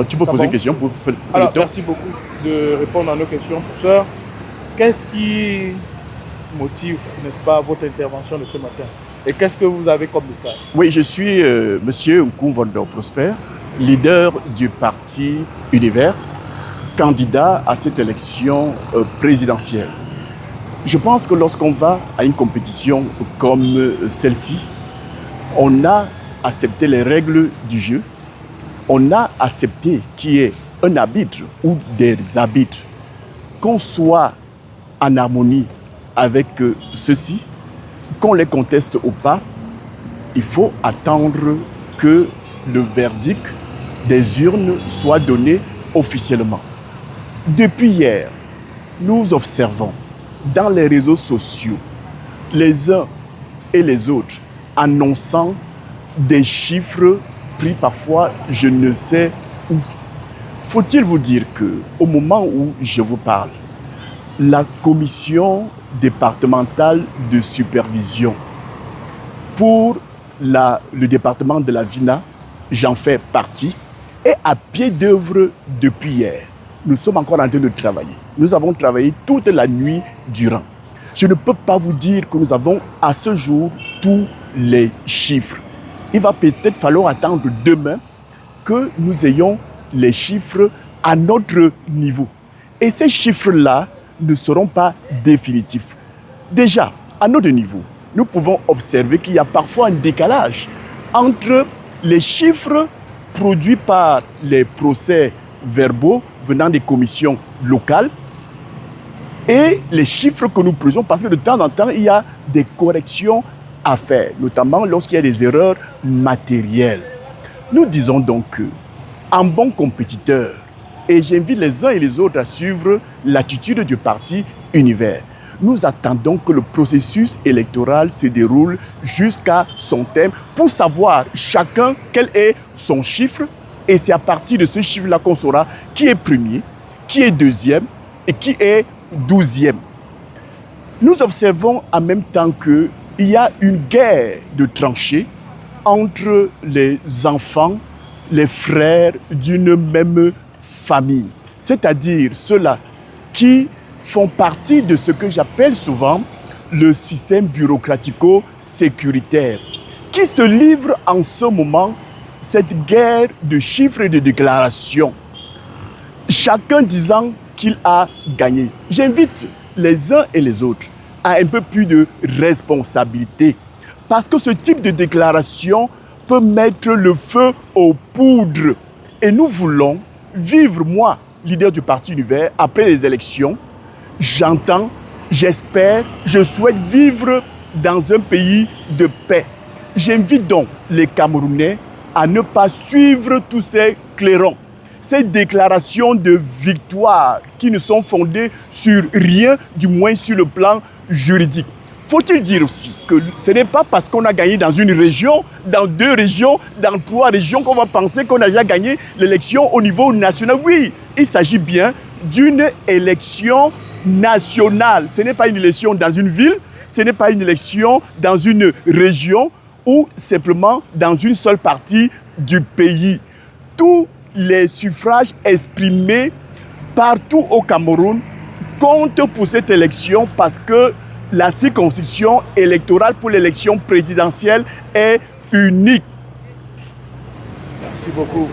Tu peux poser une question pour faire Alors, le tour. merci beaucoup de répondre à nos questions, professeur. Qu'est-ce qui motive, n'est-ce pas, votre intervention de ce matin? Et qu'est-ce que vous avez comme message? Oui, je suis Monsieur Nkoumvondo Prosper, leader du parti Univers, candidat à cette élection présidentielle. Je pense que lorsqu'on va à une compétition comme celle-ci, on a accepté les règles du jeu, on a accepté qu'il y ait un arbitre ou des arbitres, qu'on soit en harmonie avec ceux-ci, qu'on les conteste ou pas, il faut attendre que le verdict des urnes soit donné officiellement. Depuis hier, nous observons dans les réseaux sociaux les uns et les autres annonçant des chiffres pris parfois je ne sais où. Faut-il vous dire qu'au moment où je vous parle, la commission départementale de supervision pour le département de la VINA, j'en fais partie, est à pied d'œuvre depuis hier. Nous sommes encore en train de travailler. Nous avons travaillé toute la nuit durant. Je ne peux pas vous dire que nous avons à ce jour tous les chiffres. Il va peut-être falloir attendre demain que nous ayons les chiffres à notre niveau. Et ces chiffres-là ne seront pas définitifs. Déjà, à notre niveau, nous pouvons observer qu'il y a parfois un décalage entre les chiffres produits par les procès-verbaux venant des commissions locales et les chiffres que nous produisons, parce que de temps en temps, il y a des corrections à faire, notamment lorsqu'il y a des erreurs matérielles. Nous disons donc qu'en bon compétiteur, et j'invite les uns et les autres à suivre l'attitude du parti Univers, nous attendons que le processus électoral se déroule jusqu'à son terme pour savoir chacun quel est son chiffre. Et c'est à partir de ce chiffre-là qu'on saura qui est premier, qui est deuxième et qui est 12e. Nous observons en même temps qu'il y a une guerre de tranchées entre les enfants, les frères d'une même famille. C'est-à-dire ceux-là qui font partie de ce que j'appelle souvent le système bureaucratico-sécuritaire, qui se livre en ce moment cette guerre de chiffres et de déclarations, chacun disant qu'il a gagné. J'invite les uns et les autres à un peu plus de responsabilité, parce que ce type de déclaration peut mettre le feu aux poudres. Et nous voulons vivre, moi, leader du parti Univers, après les élections, j'entends, j'espère, je souhaite vivre dans un pays de paix. J'invite donc les Camerounais à ne pas suivre tous ces clairons, ces déclarations de victoire qui ne sont fondées sur rien, du moins sur le plan juridique. Faut-il dire aussi que ce n'est pas parce qu'on a gagné dans une région, dans 2 régions, dans 3 régions qu'on va penser qu'on a déjà gagné l'élection au niveau national. Oui, il s'agit bien d'une élection nationale. Ce n'est pas une élection dans une ville, ce n'est pas une élection dans une région ou simplement dans une seule partie du pays. Tous les suffrages exprimés partout au Cameroun comptent pour cette élection parce que la circonscription électorale pour l'élection présidentielle est unique. Merci beaucoup.